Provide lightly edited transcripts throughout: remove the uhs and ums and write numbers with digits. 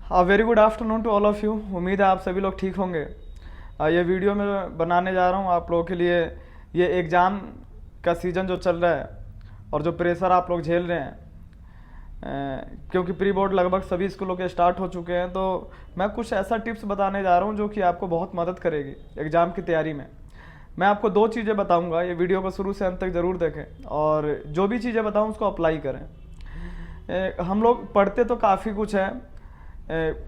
Very good afternoon to all of you. उम्मीद है आप सभी लोग ठीक होंगे। ये वीडियो मैं बनाने जा रहा हूँ आप लोगों के लिए। ये एग्ज़ाम का सीज़न जो चल रहा है और जो प्रेशर आप लोग झेल रहे हैं, क्योंकि प्री बोर्ड लगभग सभी स्कूलों के स्टार्ट हो चुके हैं, तो मैं कुछ ऐसा टिप्स बताने जा रहा हूँ जो कि आपको बहुत मदद करेगी एग्ज़ाम की तैयारी में। मैं आपको दो चीज़ें बताऊँगा, ये वीडियो को शुरू से अंत तक ज़रूर देखें और जो भी चीज़ें बताऊँ उसको अप्लाई करें। हम लोग पढ़ते तो काफ़ी कुछ है,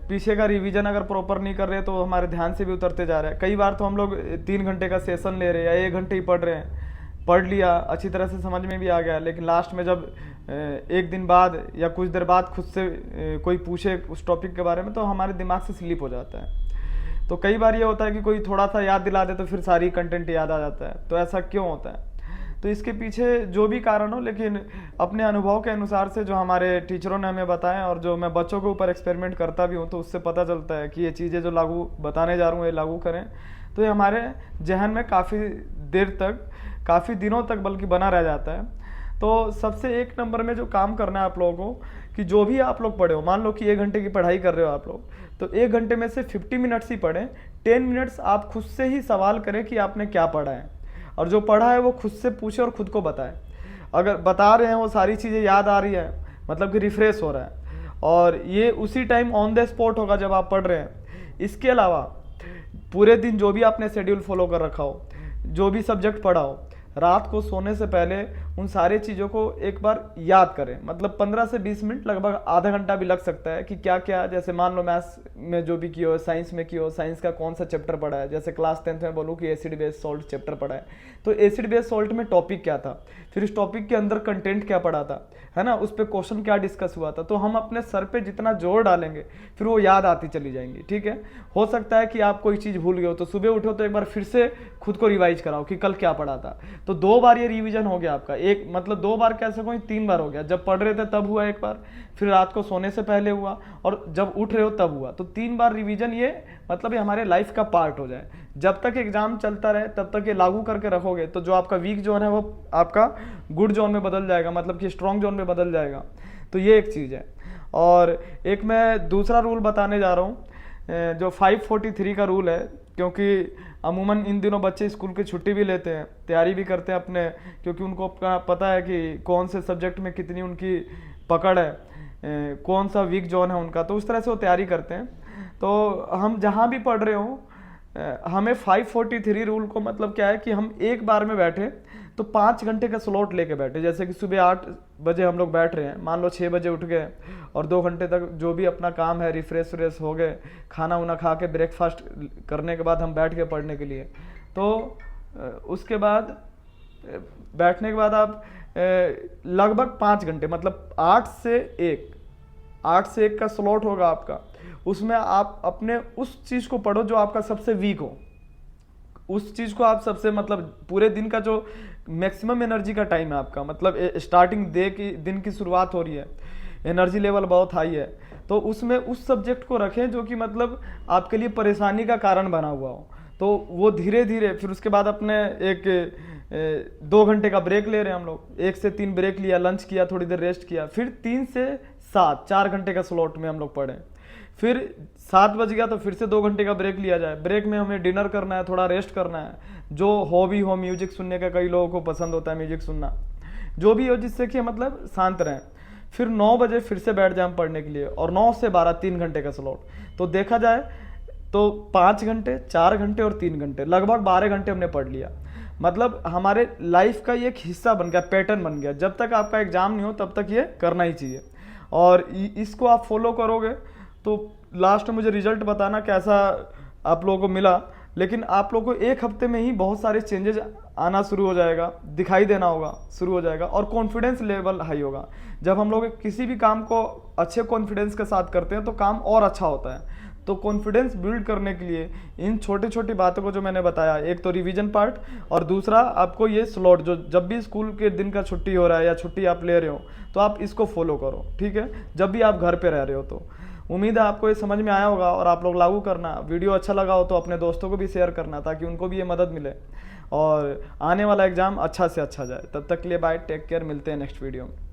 पीछे का रिवीजन अगर प्रॉपर नहीं कर रहे तो हमारे ध्यान से भी उतरते जा रहे हैं। कई बार तो हम लोग 3 घंटे का सेशन ले रहे हैं या 1 घंटे ही पढ़ रहे हैं, पढ़ लिया अच्छी तरह से समझ में भी आ गया, लेकिन लास्ट में जब एक दिन बाद या कुछ देर बाद खुद से कोई पूछे उस टॉपिक के बारे में तो हमारे दिमाग से स्लिप हो जाता है। तो कई बार ये होता है कि कोई थोड़ा सा याद दिला दे तो फिर सारी कंटेंट याद आ जाता है। तो ऐसा क्यों होता है? तो इसके पीछे जो भी कारण हो, लेकिन अपने अनुभव के अनुसार से जो हमारे टीचरों ने हमें बताया और जो मैं बच्चों के ऊपर एक्सपेरिमेंट करता भी हूँ, तो उससे पता चलता है कि ये चीज़ें जो लागू बताने जा रहा हूँ ये लागू करें तो ये हमारे जहन में काफ़ी देर तक, काफ़ी दिनों तक बल्कि बना रह जाता है। तो सबसे एक नंबर में जो काम करना है आप लोगों को कि जो भी आप लोग पढ़े हो, मान लो कि 1 घंटे की पढ़ाई कर रहे हो आप लोग, तो 1 घंटे में से 50 मिनट्स ही पढ़ें। 10 मिनट्स आप खुद से ही सवाल करें कि आपने क्या पढ़ा है, और जो पढ़ा है वो खुद से पूछे और खुद को बताए। अगर बता रहे हैं वो सारी चीज़ें याद आ रही है, मतलब कि रिफ्रेश हो रहा है, और ये उसी टाइम ऑन द स्पॉट होगा जब आप पढ़ रहे हैं। इसके अलावा पूरे दिन जो भी आपने शेड्यूल फॉलो कर रखा हो, जो भी सब्जेक्ट पढ़ा हो, रात को सोने से पहले उन सारी चीज़ों को एक बार याद करें। मतलब 15 से 20 मिनट, लगभग आधा घंटा भी लग सकता है कि क्या क्या, जैसे मान लो मैथ्स में जो भी किया हो, साइंस में किया हो, साइंस का कौन सा चैप्टर पढ़ा है। जैसे क्लास 10th में बोलूँ कि एसिड बेस सॉल्ट चैप्टर पढ़ा है, तो एसिड बेस सॉल्ट में टॉपिक क्या था, फिर इस टॉपिक के अंदर कंटेंट क्या पढ़ा था, है ना, उस पर क्वेश्चन क्या डिस्कस हुआ था। तो हम अपने सर पे जितना जोर डालेंगे फिर वो याद आती चली जाएंगी। ठीक है, हो सकता है कि आप कोई चीज़ भूल गए हो तो सुबह उठो तो एक बार फिर से खुद को रिवाइज कराओ कि कल क्या पढ़ा था। तो 2 बार ये रिवीजन हो गया आपका। एक मतलब 2 बार कह सको, 3 बार हो गया। जब पढ़ रहे थे तब हुआ एक बार, फिर रात को सोने से पहले हुआ, और जब उठ रहे हो तब हुआ। तो 3 बार रिवीजन, ये मतलब ये हमारे लाइफ का पार्ट हो जाए। जब तक एग्जाम चलता रहे तब तक ये लागू करके रखोगे तो जो आपका वीक जोन है वो आपका गुड जोन में बदल जाएगा, मतलब कि स्ट्रॉन्ग जोन में बदल जाएगा। तो ये एक चीज़ है। और एक मैं दूसरा रूल बताने जा रहा हूँ, जो 543 का रूल है, क्योंकि अमूमन इन दिनों बच्चे स्कूल की छुट्टी भी लेते हैं, तैयारी भी करते हैं अपने, क्योंकि उनको पता है कि कौन से सब्जेक्ट में कितनी उनकी पकड़ है, कौन सा वीक जोन है उनका, तो उस तरह से वो तैयारी करते हैं। तो हम जहाँ भी पढ़ रहे हों, हमें 543 रूल को मतलब क्या है कि हम एक बार में बैठे तो 5 घंटे का स्लॉट लेके बैठे। जैसे कि सुबह 8 बजे हम लोग बैठ रहे हैं, मान लो 6 बजे उठ गए और 2 घंटे तक जो भी अपना काम है रिफ्रेश व्रेश हो गए, खाना वाना खा के ब्रेकफास्ट करने के बाद हम बैठ के पढ़ने के लिए। तो उसके बाद बैठने के बाद आप लगभग 5 घंटे, मतलब 8 से 1 का स्लॉट होगा आपका। उसमें आप अपने उस चीज़ को पढ़ो जो आपका सबसे वीक हो, उस चीज़ को आप सबसे, मतलब पूरे दिन का जो मैक्सिमम एनर्जी का टाइम है आपका, मतलब स्टार्टिंग दिन की शुरुआत हो रही है, एनर्जी लेवल बहुत हाई है, तो उसमें उस सब्जेक्ट को रखें जो कि मतलब आपके लिए परेशानी का कारण बना हुआ हो। तो वो धीरे धीरे, फिर उसके बाद अपने 2 घंटे का ब्रेक ले रहे हैं हम लोग, 1 से 3 ब्रेक लिया, लंच किया, थोड़ी देर रेस्ट किया, फिर 3 से 7 4 घंटे का स्लॉट में हम लोग पढ़ें। फिर 7 बज गया तो फिर से 2 घंटे का ब्रेक लिया जाए। ब्रेक में हमें डिनर करना है, थोड़ा रेस्ट करना है, जो हॉबी हो, म्यूजिक सुनने का, कई लोगों को पसंद होता है म्यूजिक सुनना, जो भी हो जिससे कि मतलब शांत रहें। फिर 9 बजे फिर से बैठ जाए हम पढ़ने के लिए, और 9 से 12 3 घंटे का स्लॉट। तो देखा जाए तो 5 घंटे, 4 घंटे और 3 घंटे, लगभग 12 घंटे हमने पढ़ लिया। मतलब हमारे लाइफ का ये एक हिस्सा बन गया, पैटर्न बन गया। जब तक आपका एग्जाम नहीं हो तब तक ये करना ही चाहिए, और इसको आप फॉलो करोगे तो लास्ट में मुझे रिजल्ट बताना कैसा आप लोगों को मिला। लेकिन आप लोगों को 1 हफ्ते में ही बहुत सारे चेंजेस आना शुरू हो जाएगा, दिखाई देना होगा शुरू हो जाएगा, और कॉन्फिडेंस लेवल हाई होगा। जब हम लोग किसी भी काम को अच्छे कॉन्फिडेंस के साथ करते हैं तो काम और अच्छा होता है। तो कॉन्फिडेंस बिल्ड करने के लिए इन छोटी छोटी बातों को जो मैंने बताया, एक तो रिवीजन पार्ट, और दूसरा आपको ये स्लॉट, जो जब भी स्कूल के दिन का छुट्टी हो रहा है या छुट्टी आप ले रहे हो तो आप इसको फॉलो करो। ठीक है, जब भी आप घर पे रह रहे हो। तो उम्मीद है आपको ये समझ में आया होगा और आप लोग लागू करना। वीडियो अच्छा लगा हो तो अपने दोस्तों को भी शेयर करना, ताकि उनको भी ये मदद मिले और आने वाला एग्जाम अच्छा से अच्छा जाए। तब तक के लिए बाय, टेक केयर, मिलते हैं नेक्स्ट वीडियो में।